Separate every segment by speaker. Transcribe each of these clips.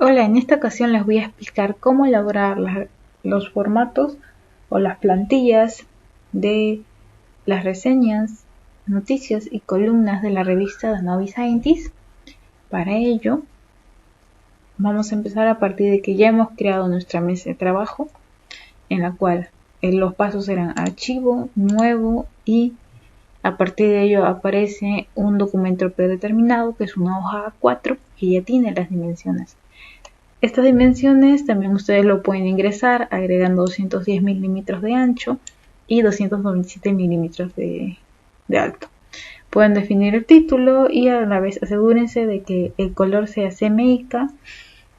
Speaker 1: Hola, en esta ocasión les voy a explicar cómo elaborar los formatos o las plantillas de las reseñas, noticias y columnas de la revista The Novice Scientist. Para ello, vamos a empezar a partir de que ya hemos creado nuestra mesa de trabajo, en la cual los pasos serán archivo, nuevo, y a partir de ello aparece un documento predeterminado que es una hoja A4 que ya tiene las dimensiones. Estas dimensiones también ustedes lo pueden ingresar agregando 210 milímetros de ancho y 297 milímetros de alto. Pueden definir el título y a la vez asegúrense de que el color sea CMYK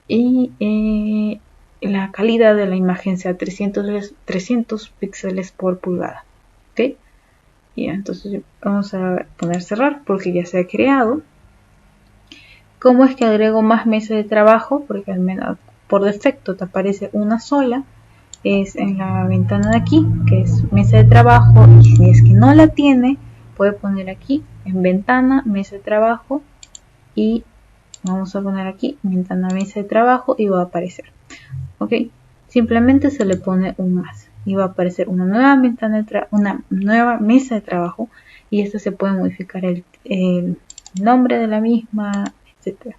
Speaker 1: y la calidad de la imagen sea 300 píxeles por pulgada. ¿Okay? Y entonces vamos a poner cerrar porque ya se ha creado. ¿Cómo es que agrego más mesas de trabajo? Porque al menos por defecto te aparece una sola. Es en la ventana de aquí, que es mesa de trabajo. Y si es que no la tiene, puede poner aquí en ventana, mesa de trabajo. Y vamos a poner aquí ventana, mesa de trabajo y va a aparecer. ¿Ok? Simplemente se le pone un más. Y va a aparecer una nueva ventana, una nueva mesa de trabajo. Y esta se puede modificar el nombre de la misma, etc.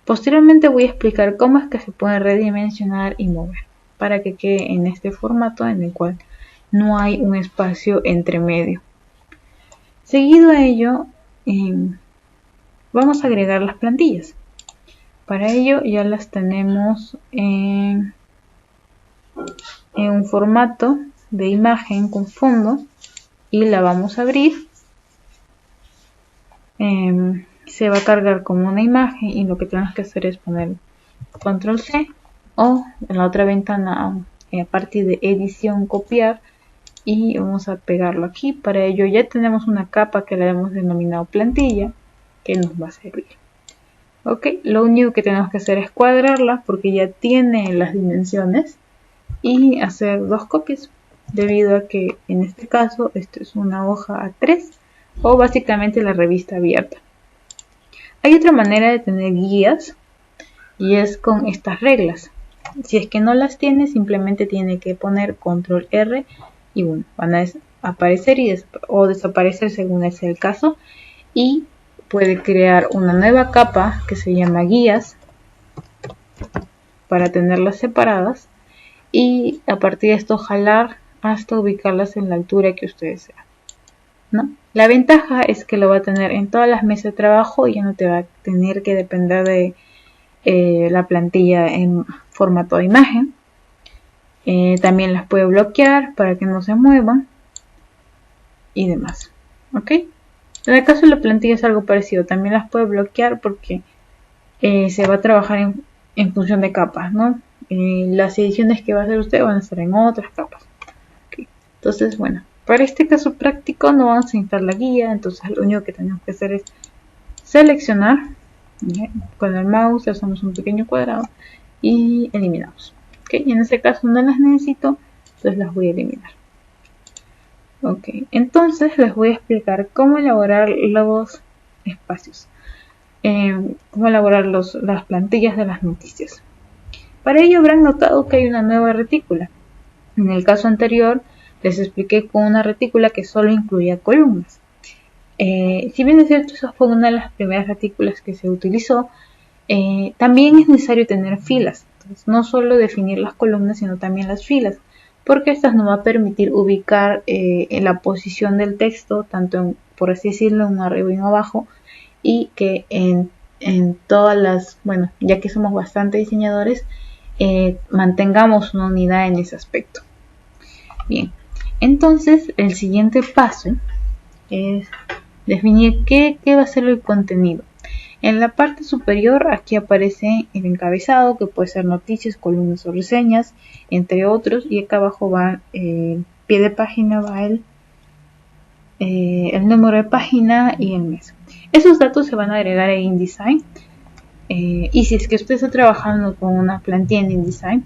Speaker 1: Posteriormente voy a explicar cómo es que se puede redimensionar y mover para que quede en este formato en el cual no hay un espacio entre medio. Seguido a ello, vamos a agregar las plantillas. Para ello ya las tenemos en un formato de imagen con fondo y la vamos a abrir. Se va a cargar como una imagen y lo que tenemos que hacer es poner control C o en la otra ventana a partir de edición copiar y vamos a pegarlo aquí. Para ello ya tenemos una capa que la hemos denominado plantilla que nos va a servir. Ok, lo único que tenemos que hacer es cuadrarla porque ya tiene las dimensiones y hacer dos copias debido a que en este caso esto es una hoja A3 o básicamente la revista abierta. Hay otra manera de tener guías y es con estas reglas. Si es que no las tiene, simplemente tiene que poner control R y bueno, van a aparecer o desaparecer según sea el caso, y puede crear una nueva capa que se llama guías para tenerlas separadas y a partir de esto jalar hasta ubicarlas en la altura que usted desea, ¿no? La ventaja es que lo va a tener en todas las mesas de trabajo y ya no te va a tener que depender de la plantilla en formato de imagen. También las puede bloquear para que no se muevan y demás. ¿Ok? En el caso de la plantilla es algo parecido. También las puede bloquear porque se va a trabajar en función de capas, ¿no? Las ediciones que va a hacer usted van a estar en otras capas. ¿Okay? Entonces, bueno, para este caso práctico no vamos a instalar la guía. Entonces lo único que tenemos que hacer es seleccionar. Con el mouse hacemos un pequeño cuadrado y eliminamos. ¿Okay? Y en este caso no las necesito, entonces las voy a eliminar. Ok, entonces les voy a explicar cómo elaborar los espacios, cómo elaborar las plantillas de las noticias. Para ello habrán notado que hay una nueva retícula. En el caso anterior les expliqué con una retícula que solo incluía columnas. Si bien es cierto, esa fue una de las primeras retículas que se utilizó, también es necesario tener filas. Entonces, no solo definir las columnas, sino también las filas, porque estas nos va a permitir ubicar en la posición del texto, tanto por así decirlo, en arriba y en abajo, y que en todas las, bueno, ya que somos bastante diseñadores, mantengamos una unidad en ese aspecto. Bien, entonces el siguiente paso es definir qué va a ser el contenido. En la parte superior aquí aparece el encabezado, que puede ser noticias, columnas o reseñas, entre otros, y acá abajo va pie de página, va el número de página y el mes. Esos datos se van a agregar en InDesign, y si es que usted está trabajando con una plantilla en InDesign,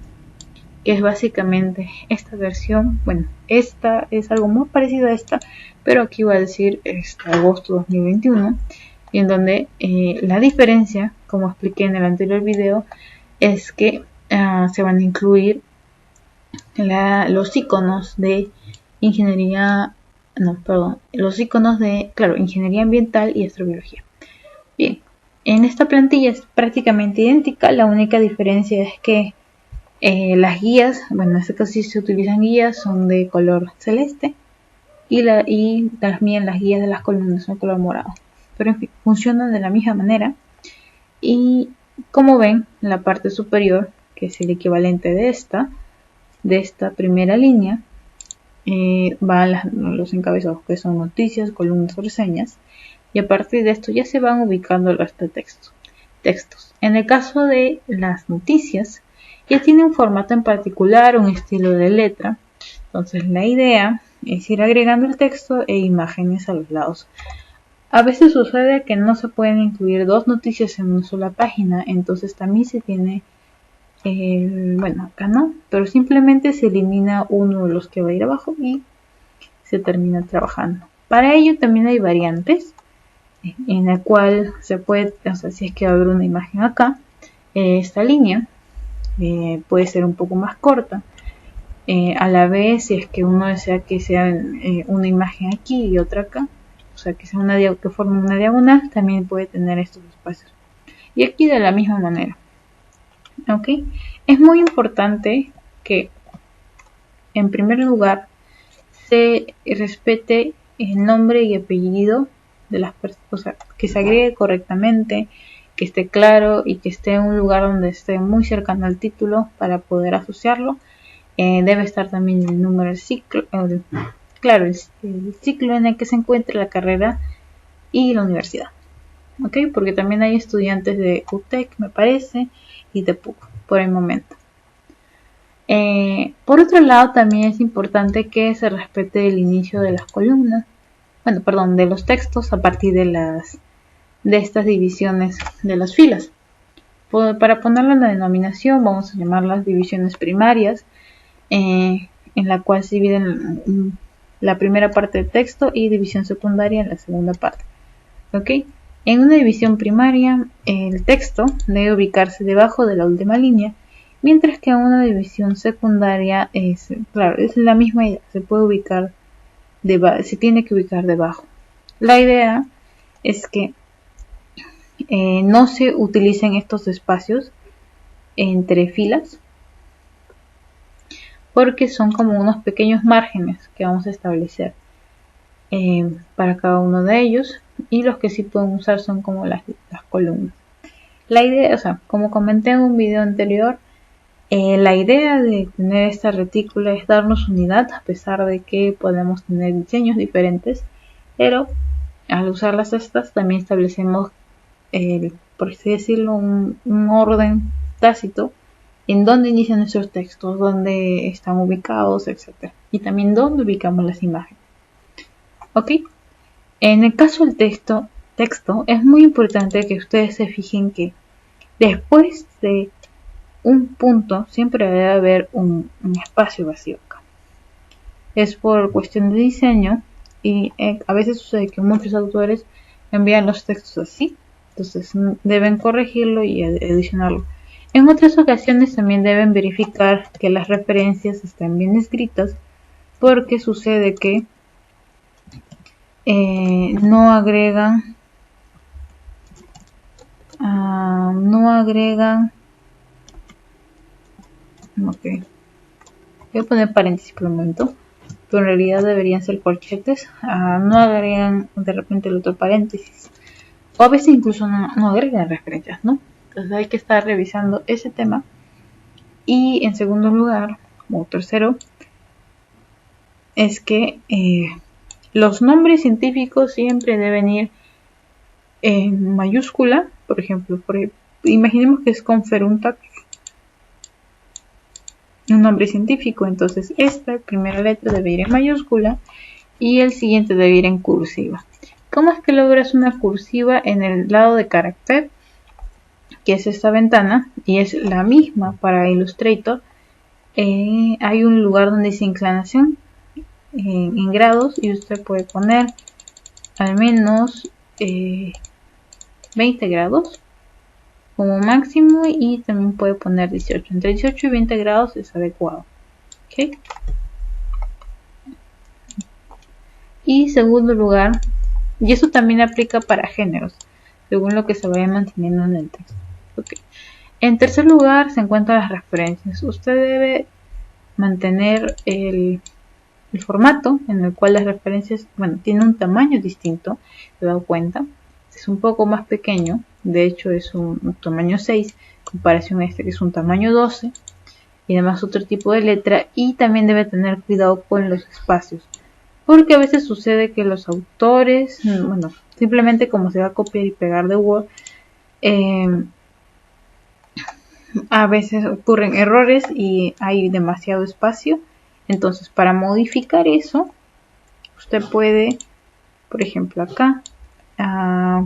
Speaker 1: que es básicamente esta versión, bueno, esta es algo muy parecido a esta, pero aquí va a decir agosto 2021. y en donde la diferencia, como expliqué en el anterior video, es que se van a incluir los iconos de ingeniería, los iconos de, ingeniería ambiental y astrobiología. Bien, en esta plantilla es prácticamente idéntica, la única diferencia es que las guías, bueno, en este caso sí se utilizan guías, son de color celeste y también las guías de las columnas son de color morado. Pero en fin, funcionan de la misma manera y como ven, en la parte superior, que es el equivalente de esta primera línea, van los encabezados que son noticias, columnas o reseñas, y a partir de esto ya se van ubicando los textos. En el caso de las noticias, ya tiene un formato en particular, un estilo de letra. Entonces la idea es ir agregando el texto e imágenes a los lados. A veces sucede que no se pueden incluir dos noticias en una sola página, entonces también se tiene, acá no, pero simplemente se elimina uno de los que va a ir abajo y se termina trabajando. Para ello también hay variantes en la cual se puede, si es que va a haber una imagen acá, esta línea puede ser un poco más corta. A la vez, si es que uno desea que sea una imagen aquí y otra acá, o sea que sea que forme una diagonal, también puede tener estos espacios. Y aquí de la misma manera. ¿Ok? Es muy importante que, en primer lugar, se respete el nombre y apellido de las personas, o sea, que se agregue correctamente, que esté claro y que esté en un lugar donde esté muy cercano al título para poder asociarlo. Debe estar también el número del ciclo, el ciclo en el que se encuentra la carrera y la universidad. ¿Ok? Porque también hay estudiantes de UTEC, me parece, y de PUC por el momento. Por otro lado, también es importante que se respete el inicio de las columnas, de los textos a partir de estas divisiones de las filas. Para ponerle la denominación, vamos a llamarlas divisiones primarias, en la cual se dividen la primera parte del texto y división secundaria en la segunda parte. ¿Ok? En una división primaria, el texto debe ubicarse debajo de la última línea, mientras que en una división secundaria es la misma idea, se tiene que ubicar debajo. La idea es que no se utilicen estos espacios entre filas, porque son como unos pequeños márgenes que vamos a establecer para cada uno de ellos, y los que sí pueden usar son como las columnas. La idea, como comenté en un video anterior, la idea de tener esta retícula es darnos unidad, a pesar de que podemos tener diseños diferentes, pero al usar las estas también establecemos, por así decirlo, un orden tácito en dónde inician nuestros textos, dónde están ubicados, etc. Y también dónde ubicamos las imágenes. ¿Ok? En el caso del texto, es muy importante que ustedes se fijen que después de un punto siempre debe haber un espacio vacío acá. Es por cuestión de diseño y a veces sucede que muchos autores envían los textos así, entonces deben corregirlo y adicionarlo. En otras ocasiones también deben verificar que las referencias estén bien escritas, porque sucede que no agregan ok, voy a poner paréntesis por un momento, pero en realidad deberían ser corchetes. No agregan de repente el otro paréntesis, o a veces incluso no agregan referencias, ¿no? Entonces hay que estar revisando ese tema. Y en segundo lugar, o tercero, es que los nombres científicos siempre deben ir en mayúscula. Por ejemplo, imaginemos que es Conferuntatus, un nombre científico, entonces esta primera letra debe ir en mayúscula y el siguiente debe ir en cursiva. ¿Cómo es que logras una cursiva en el lado de carácter? Que es esta ventana, y es la misma para Illustrator. Hay un lugar donde dice inclinación en grados, y usted puede poner al menos 20 grados como máximo, y también puede poner 18. Entre 18 y 20 grados es adecuado. ¿Okay? Y segundo lugar, y eso también aplica para géneros, según lo que se vaya manteniendo en el texto. Okay. En tercer lugar se encuentran las referencias. Usted debe mantener el formato en el cual las referencias, bueno, tiene un tamaño distinto, se da cuenta. Es un poco más pequeño, de hecho es un tamaño 6, en comparación a este que es un tamaño 12, y además otro tipo de letra. Y también debe tener cuidado con los espacios, porque a veces sucede que los autores, bueno, simplemente como se va a copiar y pegar de Word, a veces ocurren errores y hay demasiado espacio. Entonces, para modificar eso, usted puede, por ejemplo, acá,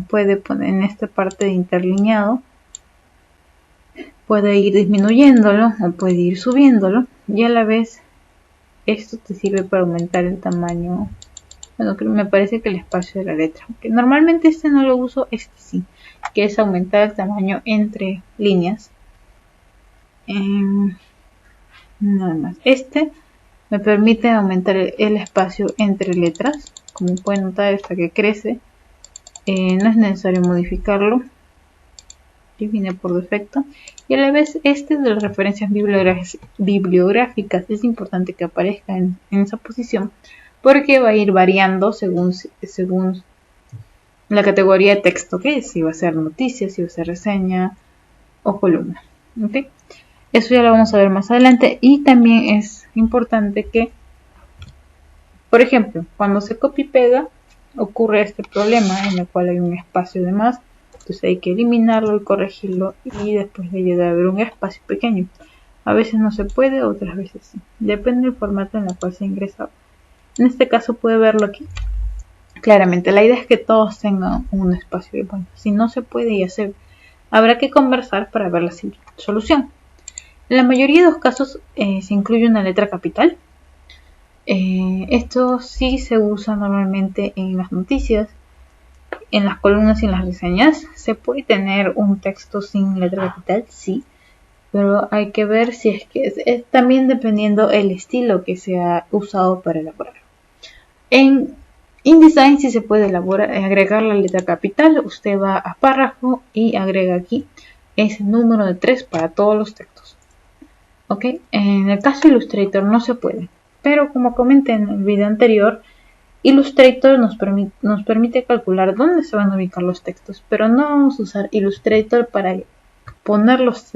Speaker 1: puede poner en esta parte de interlineado, puede ir disminuyéndolo o puede ir subiéndolo, y a la vez esto te sirve para aumentar el tamaño. Bueno, me parece que el espacio de la letra, que normalmente este no lo uso, este sí, que es aumentar el tamaño entre líneas. Nada más. Este me permite aumentar el espacio entre letras. Como pueden notar, esta que crece, no es necesario modificarlo, y viene por defecto. Y a la vez este de las referencias bibliográficas es importante que aparezca en esa posición, porque va a ir variando según la categoría de texto que es, si va a ser noticias, si va a ser reseña o columna. ¿Okay? Eso ya lo vamos a ver más adelante. Y también es importante que, por ejemplo, cuando se copia y pega, ocurre este problema en el cual hay un espacio de más. Entonces hay que eliminarlo y corregirlo, y después de ello debe haber un espacio pequeño. A veces no se puede, otras veces sí. Depende del formato en el cual se ingresa. En este caso puede verlo aquí claramente. La idea es que todos tengan un espacio de bueno. Si no se puede, ya habrá que conversar para ver la solución. En la mayoría de los casos se incluye una letra capital. Esto sí se usa normalmente en las noticias, en las columnas y en las reseñas. Se puede tener un texto sin letra capital, sí, pero hay que ver si es que es también dependiendo el estilo que se ha usado para elaborar. En InDesign sí se puede agregar la letra capital. Usted va a párrafo y agrega aquí ese número de 3 para todos los textos. ¿Ok? En el caso de Illustrator no se puede, pero como comenté en el video anterior, Illustrator nos permite calcular dónde se van a ubicar los textos, pero no vamos a usar Illustrator para poner los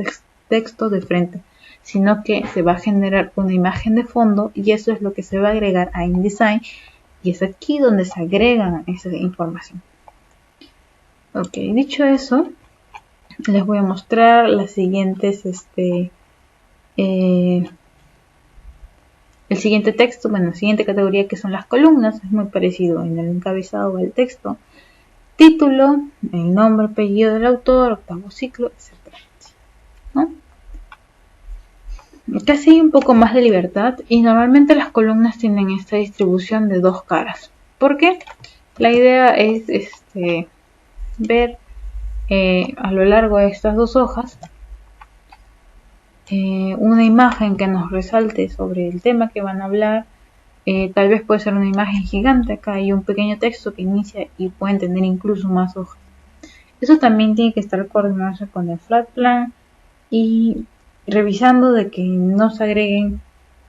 Speaker 1: textos de frente, sino que se va a generar una imagen de fondo, y eso es lo que se va a agregar a InDesign, y es aquí donde se agrega esa información. Ok, dicho eso, les voy a mostrar las siguientes el siguiente texto, bueno, la siguiente categoría, que son las columnas. Es muy parecido en el encabezado del texto: título, el nombre, apellido del autor, octavo ciclo, etc. ¿No? Acá sí hay un poco más de libertad, y normalmente las columnas tienen esta distribución de dos caras. ¿Por qué? La idea es ver a lo largo de estas dos hojas una imagen que nos resalte sobre el tema que van a hablar. Tal vez puede ser una imagen gigante. Acá hay un pequeño texto que inicia y pueden tener incluso más hojas. Eso también tiene que estar coordinado con el flat plan, y revisando de que no se agreguen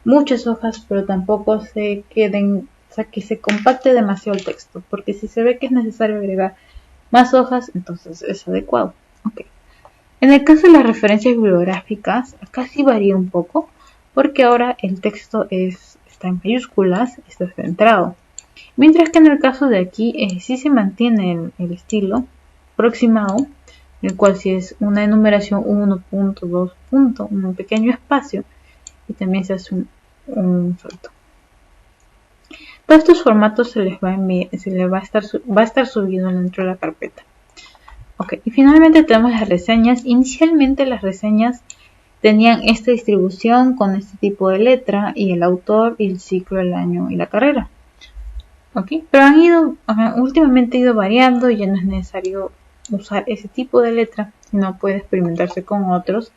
Speaker 1: muchas hojas, pero tampoco se queden, o sea, que se compacte demasiado el texto, porque si se ve que es necesario agregar más hojas, entonces es adecuado. Okay. En el caso de las referencias bibliográficas, acá sí varía un poco, porque ahora el texto está en mayúsculas, está centrado. Mientras que en el caso de aquí sí se mantiene el estilo aproximado, en el cual si es una enumeración 1 punto, 2 punto, un pequeño espacio, y también se hace un salto. Todos estos formatos se les va a estar subido dentro de la carpeta. Ok, y finalmente tenemos las reseñas. Inicialmente las reseñas tenían esta distribución con este tipo de letra, y el autor, y el ciclo, el año y la carrera. Ok, pero últimamente han ido variando, y ya no es necesario usar ese tipo de letra, sino puede experimentarse con otros,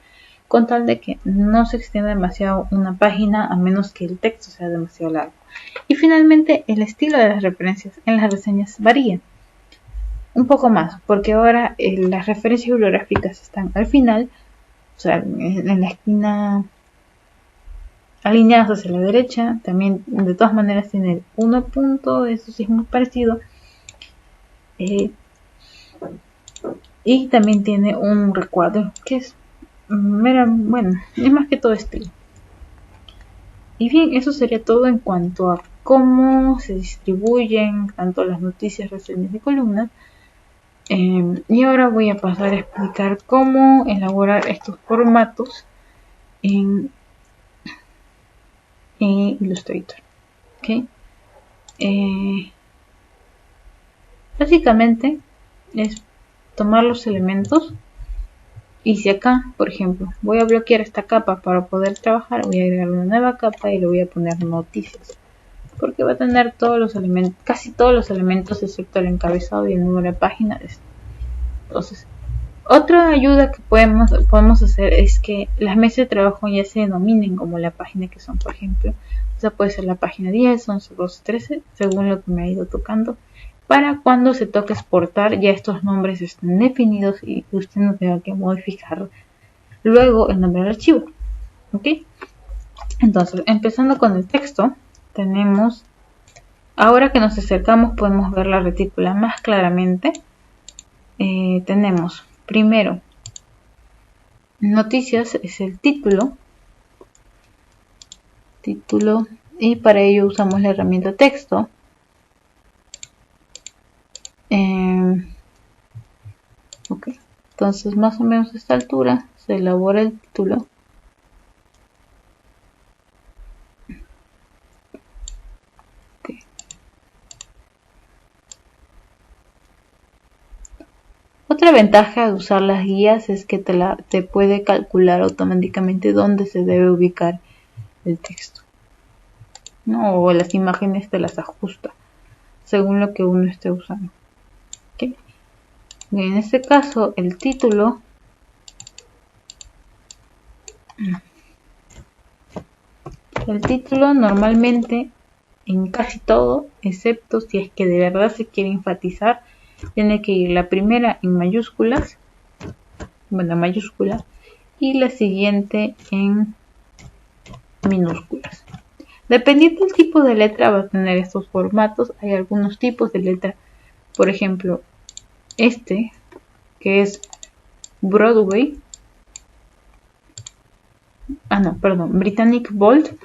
Speaker 1: con tal de que no se extienda demasiado una página a menos que el texto sea demasiado largo. Y finalmente, el estilo de las referencias en las reseñas varía un poco más, porque ahora las referencias bibliográficas están al final, o sea, en la esquina alineadas hacia la derecha. También de todas maneras tiene el 1 punto, eso sí es muy parecido, y también tiene un recuadro que es bueno, es más que todo estilo. Y bien, eso sería todo en cuanto a cómo se distribuyen tanto las noticias, reseñas y columnas. Y ahora voy a pasar a explicar cómo elaborar estos formatos en Illustrator. ¿Okay? Básicamente es tomar los elementos, y si acá, por ejemplo, voy a bloquear esta capa para poder trabajar, voy a agregar una nueva capa y le voy a poner noticias, porque va a tener todos los elementos, casi todos los elementos excepto el encabezado y el número de página de esto. Entonces, otra ayuda que podemos hacer es que las mesas de trabajo ya se denominen como la página que son, por ejemplo. O sea, puede ser la página 10, 11, 12, 13, según lo que me ha ido tocando, para cuando se toque exportar ya estos nombres estén definidos y usted no tenga que modificar luego el nombre del archivo. ¿Ok? Entonces, empezando con el texto, tenemos, ahora que nos acercamos podemos ver la retícula más claramente. Tenemos primero noticias, es el título, y para ello usamos la herramienta texto. Ok, entonces más o menos a esta altura se elabora el título. Okay. Otra ventaja de usar las guías es que te puede calcular automáticamente dónde se debe ubicar el texto, ¿no? O las imágenes te las ajusta según lo que uno esté usando. Okay. En este caso, el título normalmente en casi todo, excepto si es que de verdad se quiere enfatizar, tiene que ir la primera en mayúsculas, y la siguiente en minúsculas. Dependiendo del tipo de letra va a tener estos formatos. Hay algunos tipos de letra, por ejemplo, que es Broadway, Britannic Bold,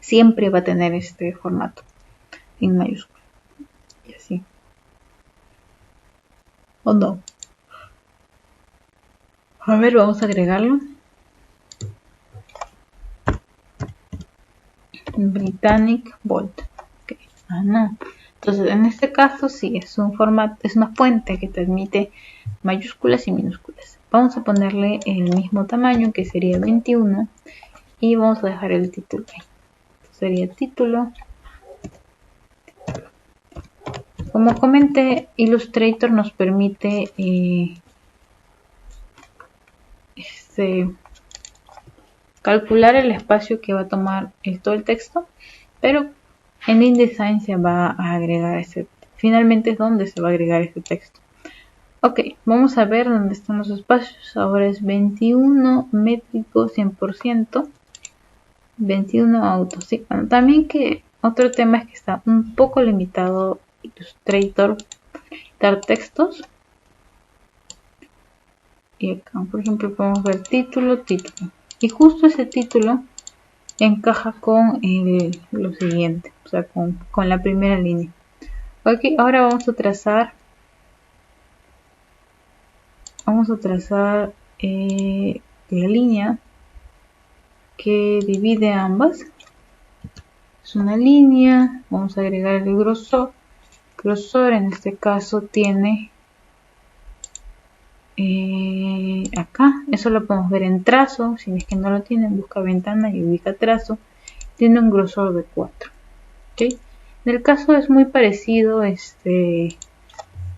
Speaker 1: siempre va a tener este formato en mayúscula. Y así. ¿O no? A ver, vamos a agregarlo. Britannic Bold. Okay. No. Entonces, en este caso sí, es un formato, es una fuente que te admite mayúsculas y minúsculas. Vamos a ponerle el mismo tamaño, que sería 21, y vamos a dejar el título ahí. Sería título. Como comenté, Illustrator nos permite calcular el espacio que va a tomar todo el texto, pero en InDesign se va a agregar finalmente es donde se va a agregar ese texto. Ok, vamos a ver dónde están los espacios. Ahora es 21 métrico 100%, 21 auto. Sí, bueno, también que otro tema es que está un poco limitado Illustrator dar textos. Y acá, por ejemplo, podemos ver título. Y justo ese título encaja con lo siguiente, o sea, con la primera línea. Ok, ahora vamos a trazar la línea que divide ambas. Es una línea, vamos a agregar el grosor. En este caso tiene acá, eso lo podemos ver en trazo. Si es que no lo tienen, busca ventana y ubica trazo. Tiene un grosor de 4. ¿Okay? En el caso es muy parecido,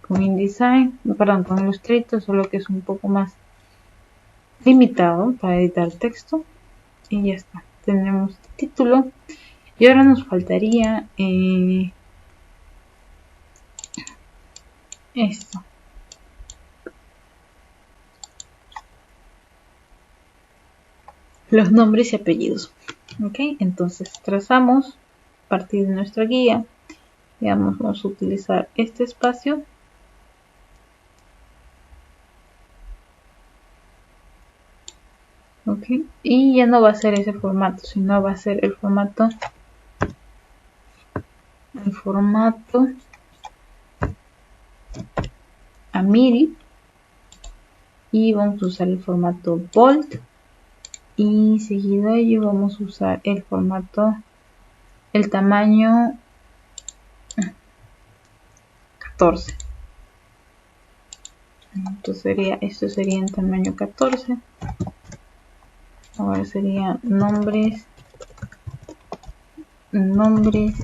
Speaker 1: con InDesign, perdón, con Illustrator, solo que es un poco más limitado para editar texto. Y ya está, tenemos título. Y ahora nos faltaría esto. Los nombres y apellidos. Ok, entonces trazamos a partir de nuestra guía. Digamos, vamos a utilizar este espacio. Ok, y ya no va a ser ese formato, sino va a ser el formato AMIRI, y vamos a usar el formato bold, y seguido a ello vamos a usar el formato, el tamaño 14. Entonces esto sería en tamaño 14. Ahora sería nombres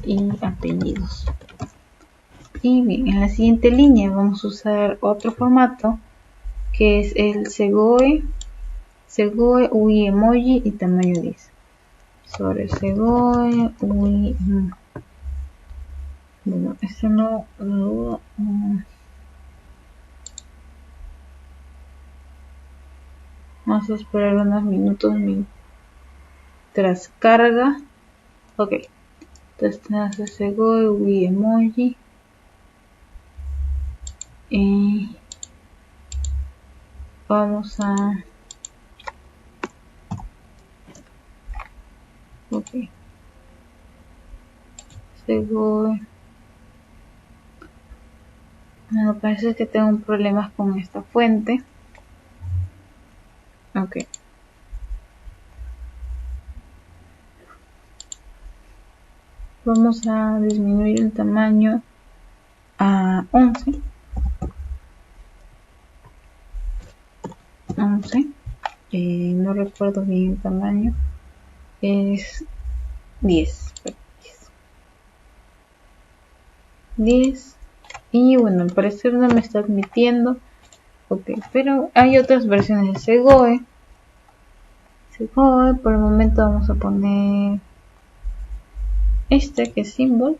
Speaker 1: y apellidos. Y bien, en la siguiente línea vamos a usar otro formato que es el Segoe UI emoji y tamaño 10. Sobre Segoe UI, bueno, esto no lo vamos a esperar unos minutos mientras carga. Ok, entonces tenemos el Segoe UI emoji y vamos a Segoe. Me parece que tengo problemas con esta fuente. Ok, vamos a disminuir el tamaño a 11. No recuerdo bien el tamaño, es 10. Y bueno, al parecer no me está admitiendo. Ok, pero hay otras versiones de Segoe. Por el momento vamos a poner este que es Symbol.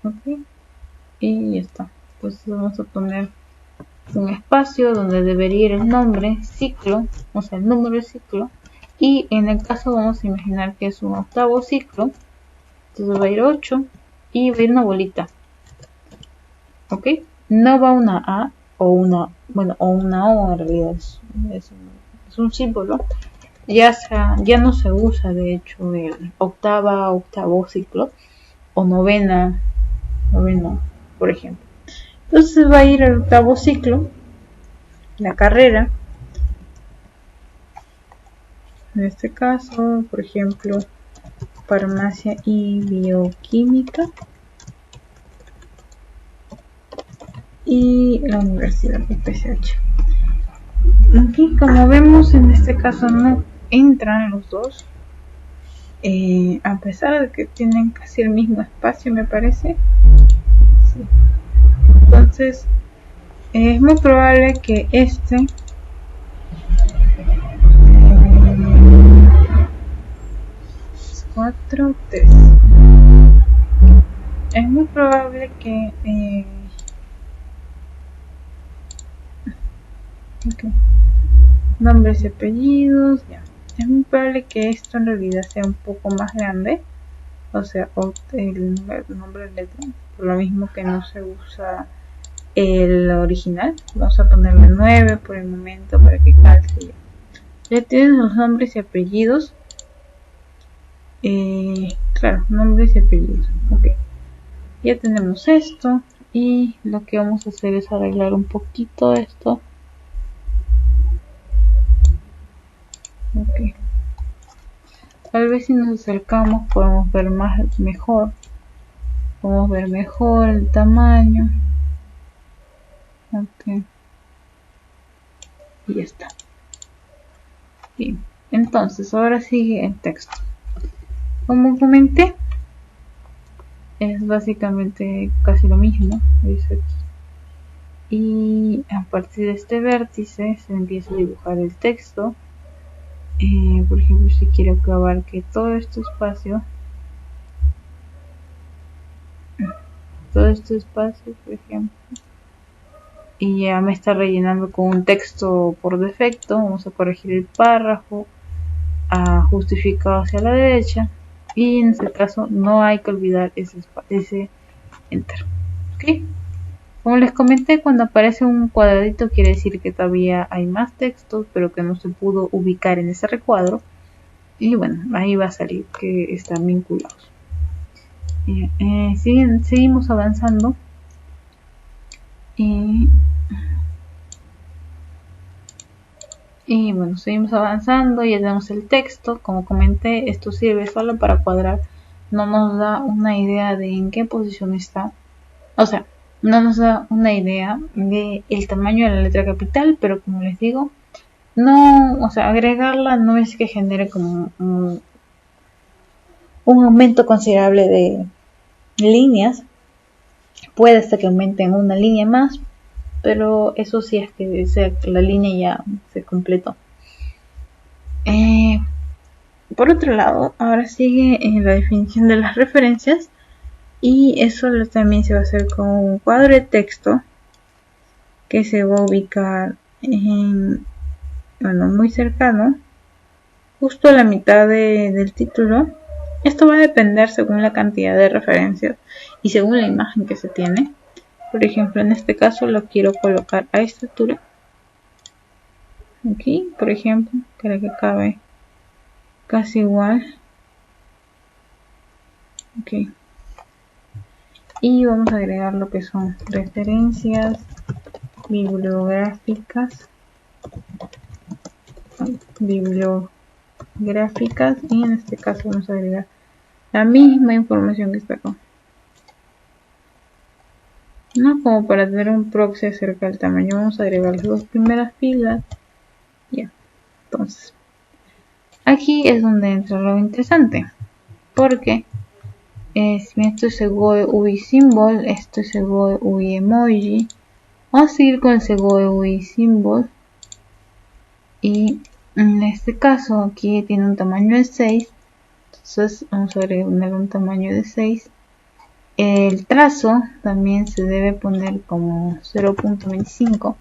Speaker 1: Ok, y ya está. Pues vamos a poner un espacio donde debería ir el nombre ciclo, o sea el número de ciclo, y en el caso vamos a imaginar que es un octavo ciclo, entonces va a ir 8 y va a ir una bolita. Ok, no va una A o una, bueno, o una O, en realidad es un símbolo. Ya no se usa de hecho el octavo ciclo o novena, por ejemplo. Entonces va a ir el octavo ciclo, la carrera. En este caso, por ejemplo, farmacia y bioquímica, y la universidad de PSH. Aquí, como vemos, en este caso no entran los dos, a pesar de que tienen casi el mismo espacio, me parece. Sí. Entonces es muy probable que este es 4, 3. Es muy probable que nombres y apellidos, ya. Es muy probable que esto en realidad sea un poco más grande, o sea, el nombre de letra, por lo mismo que no se usa el original. Vamos a ponerle 9 por el momento para que calce. Ya tienes los nombres y apellidos. Claro, nombres y apellidos. Ok, ya tenemos esto, y lo que vamos a hacer es arreglar un poquito esto. Ok, tal vez si nos acercamos podemos ver mejor el tamaño. Ok, y ya está. Bien, entonces ahora sigue el texto. Como comenté, es básicamente casi hace lo mismo, dice aquí. Y a partir de este vértice se empieza a dibujar el texto. Por ejemplo, si quiero que abarque todo este espacio, por ejemplo, y ya me está rellenando con un texto por defecto, vamos a corregir el párrafo, a justificado hacia la derecha, y en este caso no hay que olvidar ese enter. ¿Ok? Como les comenté, cuando aparece un cuadradito quiere decir que todavía hay más textos, pero que no se pudo ubicar en ese recuadro. Y bueno, ahí va a salir que están vinculados. Seguimos avanzando. Y bueno, seguimos avanzando, ya tenemos el texto. Como comenté, esto sirve solo para cuadrar. No nos da una idea de en qué posición está. O sea, no nos da una idea de el tamaño de la letra capital, pero como les digo, no, o sea, agregarla no es que genere como un aumento considerable de líneas. Puede ser que aumenten una línea más, pero eso sí es que la línea ya se completó. Por otro lado, ahora sigue la definición de las referencias, y eso también se va a hacer con un cuadro de texto que se va a ubicar muy cercano, justo a la mitad del título. Esto va a depender según la cantidad de referencias y según la imagen que se tiene. Por ejemplo, en este caso lo quiero colocar a esta altura. Aquí, por ejemplo, para que cabe casi igual. Ok. Y vamos a agregar lo que son referencias bibliográficas. Y en este caso vamos a agregar la misma información que está acá. No como para tener un proxy acerca del tamaño, vamos a agregar las dos primeras filas. Ya, entonces aquí es donde entra lo interesante, porque si esto es Segoe UI Symbol, esto es Segoe UI Emoji. Vamos a seguir con el Segoe UI Symbol, y en este caso aquí tiene un tamaño de 6, entonces vamos a agregar un tamaño de 6. El trazo también se debe poner como 0.25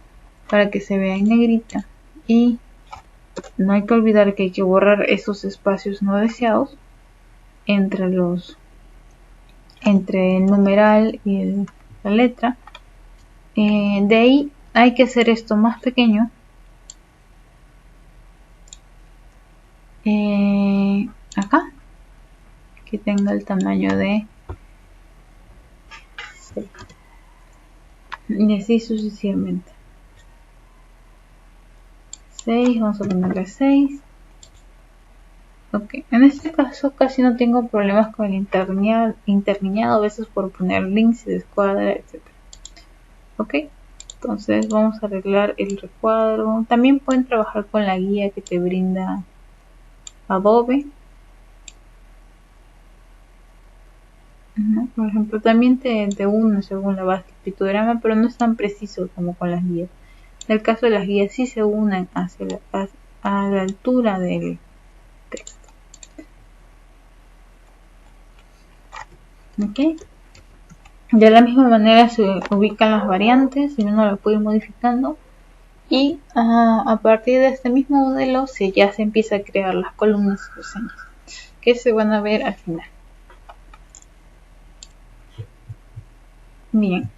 Speaker 1: para que se vea en negrita, y no hay que olvidar que hay que borrar esos espacios no deseados entre el numeral y la letra. De ahí hay que hacer esto más pequeño, acá, que tenga el tamaño de 6, y así sucesivamente. 6, vamos a ponerle 6. Ok, en este caso casi no tengo problemas con el interlineado, a veces por poner links y descuadra, etc. Ok, entonces vamos a arreglar el recuadro. También pueden trabajar con la guía que te brinda Adobe. Por ejemplo, también te une según la base del pictograma, pero no es tan preciso como con las guías. En el caso de las guías sí se unen a la altura del texto. Ok, de la misma manera se ubican las variantes y uno las puede ir modificando, y a partir de este mismo modelo ya se empieza a crear las columnas y reseñas que se van a ver al final. Bien,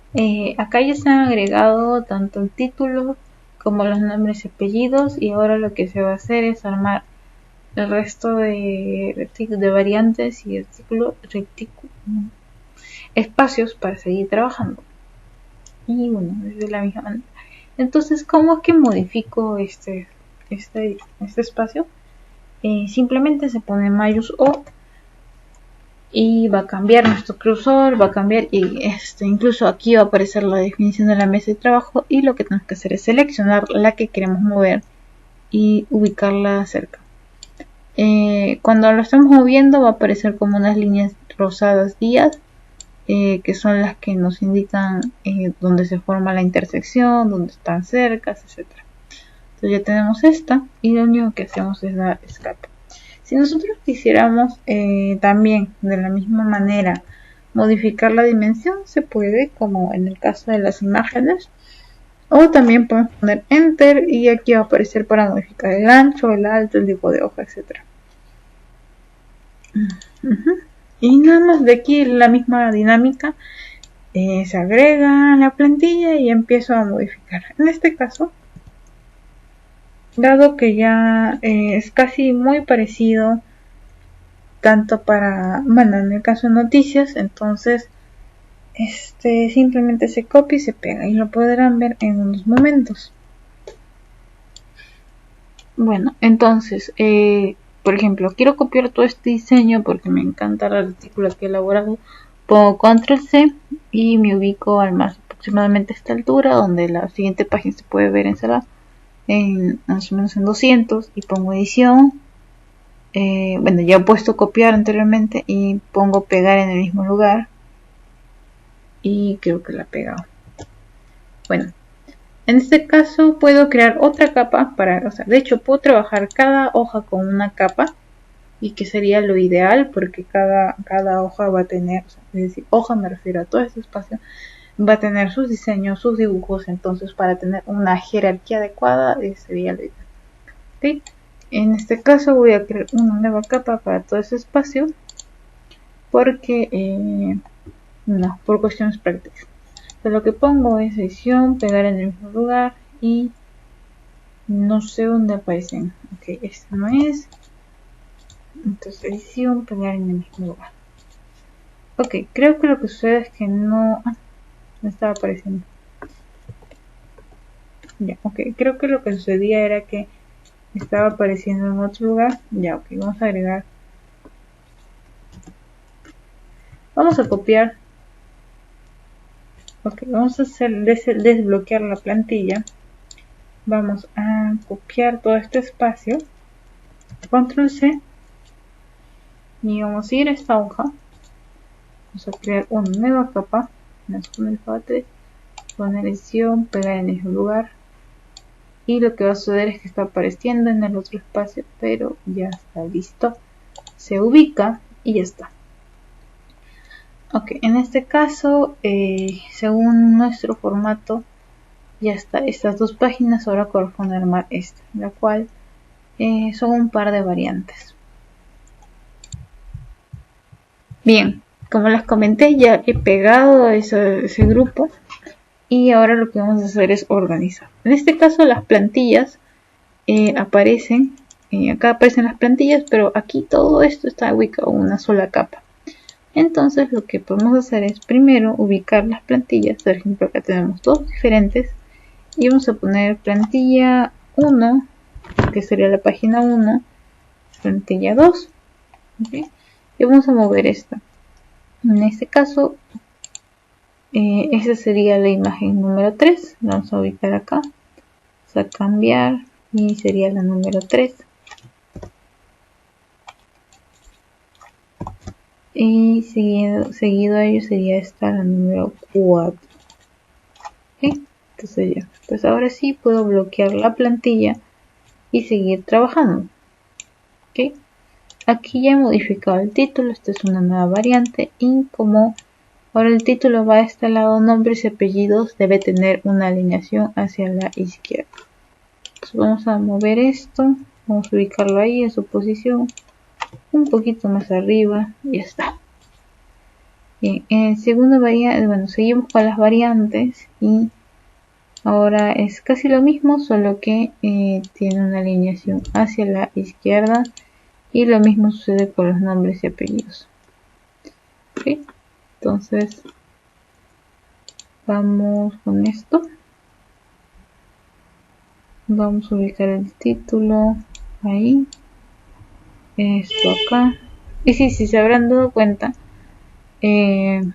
Speaker 1: acá ya se han agregado tanto el título como los nombres y apellidos, y ahora lo que se va a hacer es armar el resto de variantes y espacios para seguir trabajando. Y bueno, de la misma manera. Entonces, ¿cómo es que modifico este espacio? Simplemente se pone Mayús O y va a cambiar nuestro cursor, va a cambiar, y incluso aquí va a aparecer la definición de la mesa de trabajo, y lo que tenemos que hacer es seleccionar la que queremos mover y ubicarla cerca. Cuando lo estamos moviendo va a aparecer como unas líneas rosadas guías, que son las que nos indican dónde se forma la intersección, dónde están cercas, etcétera. Entonces ya tenemos esta y lo único que hacemos es dar escape. Si nosotros quisiéramos también de la misma manera modificar la dimensión, se puede, como en el caso de las imágenes, o también podemos poner enter y aquí va a aparecer para modificar el ancho, el alto, el tipo de hoja, etcétera. Y nada más de aquí la misma dinámica, se agrega la plantilla y empiezo a modificar. En este caso, dado que ya es casi muy parecido tanto para, bueno, en el caso de noticias, entonces simplemente se copia y se pega y lo podrán ver en unos momentos. Bueno, entonces por ejemplo, quiero copiar todo este diseño porque me encanta el artículo que he elaborado. Pongo control C y me ubico al más aproximadamente a esta altura, donde la siguiente página se puede ver en más o menos en 200, y pongo edición. Bueno, ya he puesto copiar anteriormente y pongo pegar en el mismo lugar y creo que la he pegado. Bueno, en este caso puedo crear otra capa de hecho puedo trabajar cada hoja con una capa, y que sería lo ideal porque cada hoja va a tener, es decir, hoja me refiero a todo este espacio, va a tener sus diseños, sus dibujos. Entonces para tener una jerarquía adecuada sería lo ideal. ¿Okay? En este caso voy a crear una nueva capa para todo ese espacio porque no, por cuestiones prácticas. Entonces lo que pongo es edición, pegar en el mismo lugar y no sé dónde aparecen. Ok, esta no es. Entonces edición, pegar en el mismo lugar. Ok, creo que lo que sucede es que no estaba apareciendo. Ya, ok, creo que lo que sucedía era que estaba apareciendo en otro lugar. Ya, ok, vamos a agregar. Vamos a copiar. Ok, vamos a hacer desbloquear la plantilla. Vamos a copiar todo este espacio. Control C. Y vamos a ir a esta hoja. Vamos a crear una nueva capa. Vamos a poner capa 3. Poner edición, pegar en el mismo lugar. Y lo que va a suceder es que está apareciendo en el otro espacio, pero ya está listo. Se ubica y ya está. Ok, en este caso, según nuestro formato, ya está. Estas dos páginas ahora corresponde armar esta, la cual son un par de variantes. Bien, como les comenté, ya he pegado ese grupo y ahora lo que vamos a hacer es organizar. En este caso las plantillas aparecen, acá aparecen las plantillas, pero aquí todo esto está ubicado en una sola capa. Entonces lo que podemos hacer es primero ubicar las plantillas. Por ejemplo, acá tenemos dos diferentes y vamos a poner plantilla 1, que sería la página 1, plantilla 2, ¿okay? Y vamos a mover esta. En este caso esa sería la imagen número 3. La vamos a ubicar acá, vamos a cambiar y sería la número 3. Y seguido a ello sería esta la número 4. ¿Okay? Entonces ya, pues ahora sí puedo bloquear la plantilla y seguir trabajando. ¿Okay? Aquí ya he modificado el título. Esta es una nueva variante, y como ahora el título va a este lado, nombres y apellidos, debe tener una alineación hacia la izquierda. Entonces vamos a mover esto, vamos a ubicarlo ahí en su posición, un poquito más arriba, y ya está. Bien, en segunda variante, bueno, seguimos con las variantes y ahora es casi lo mismo, solo que tiene una alineación hacia la izquierda, y lo mismo sucede con los nombres y apellidos. ¿Okay? Entonces vamos con esto, vamos a ubicar el título ahí, esto acá, y si se habrán dado cuenta, se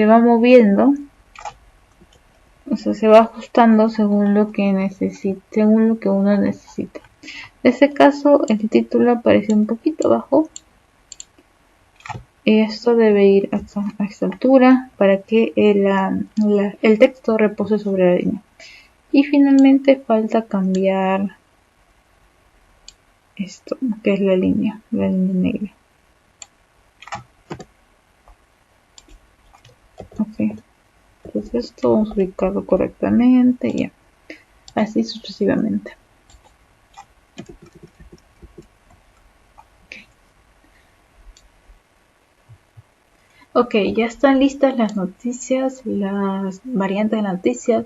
Speaker 1: va moviendo, o sea, se va ajustando según lo que según lo que uno necesita. En este caso el título aparece un poquito abajo, Esto debe ir a esta altura para que el texto repose sobre la línea. Y finalmente falta cambiar esto, que es la línea negra. Ok, entonces esto vamos a ubicarlo correctamente y ya, así sucesivamente. Ok, ya están listas las noticias, las variantes de las noticias,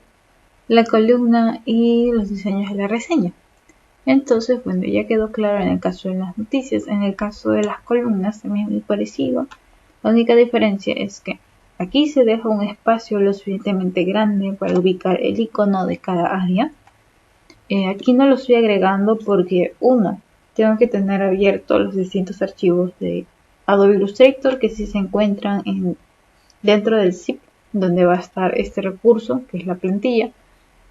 Speaker 1: la columna y los diseños de la reseña. Entonces, bueno, ya quedó claro en el caso de las noticias. En el caso de las columnas también es muy parecido. La única diferencia es que aquí se deja un espacio lo suficientemente grande para ubicar el icono de cada área. Aquí no lo estoy agregando porque, uno, tengo que tener abiertos los distintos archivos de Adobe Illustrator que sí se encuentran dentro del zip donde va a estar este recurso, que es la plantilla,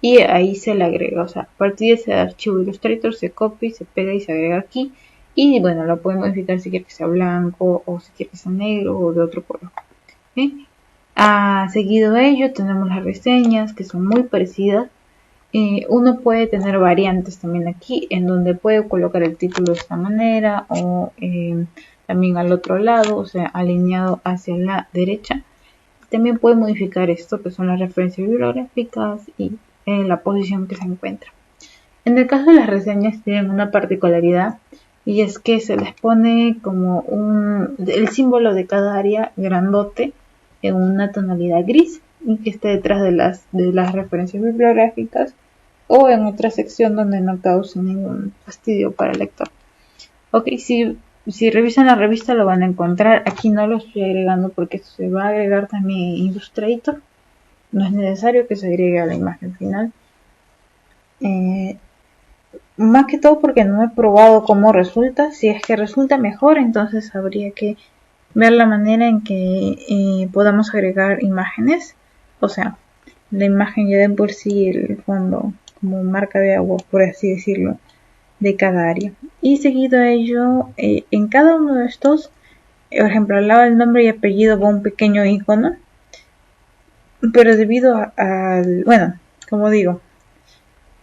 Speaker 1: y ahí se le agrega, o sea, a partir de ese archivo Illustrator se copia, se pega y se agrega aquí, y bueno, lo pueden modificar si quiere que sea blanco, o si quiere que sea negro, o de otro color. ¿Sí? Seguido de ello tenemos las reseñas, que son muy parecidas. Uno puede tener variantes también aquí, en donde puede colocar el título de esta manera, o también al otro lado, o sea, alineado hacia la derecha. También puede modificar esto, que son las referencias bibliográficas y la posición que se encuentra. En el caso de las reseñas tienen una particularidad, y es que se les pone como el símbolo de cada área grandote en una tonalidad gris y que esté detrás de las referencias bibliográficas o en otra sección donde no cause ningún fastidio para el lector. Ok, si revisan la revista lo van a encontrar. Aquí no lo estoy agregando porque esto se va a agregar también en Illustrator. No es necesario que se agregue a la imagen final. Más que todo porque no he probado cómo resulta. Si es que resulta mejor, entonces habría que ver la manera en que podamos agregar imágenes. O sea, la imagen ya de por sí, el fondo como marca de agua, por así decirlo, de cada área. Y seguido a ello, en cada uno de estos, por ejemplo, al lado del nombre y apellido va un pequeño icono, pero debido al, bueno, como digo,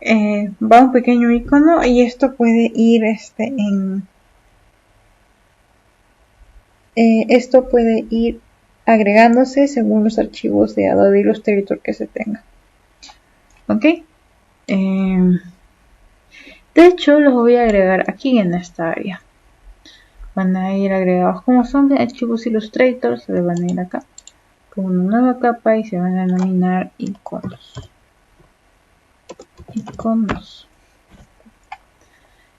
Speaker 1: va un pequeño icono y esto puede ir esto puede ir agregándose según los archivos de Adobe Illustrator que se tenga. Ok, de hecho los voy a agregar aquí en esta área. Van a ir agregados como son de archivos Illustrator, se les van a ir acá con una nueva capa y se van a denominar iconos.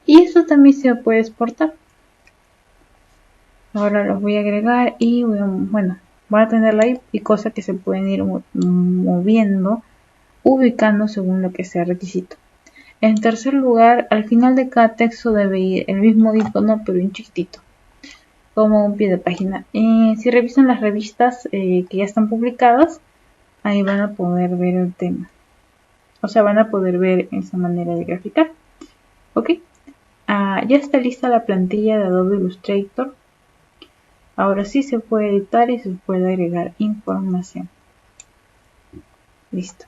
Speaker 1: Y esto también se puede exportar. Ahora los voy a agregar y bueno, van a tenerla ahí y cosas que se pueden ir moviendo, ubicando según lo que sea requisito. En tercer lugar, al final de cada texto debe ir el mismo icono pero en chiquitito, como un pie de página. Si revisan las revistas que ya están publicadas, ahí van a poder ver el tema. O sea, van a poder ver esa manera de graficar. Ok, ya está lista la plantilla de Adobe Illustrator. Ahora sí se puede editar y se puede agregar información. Listo.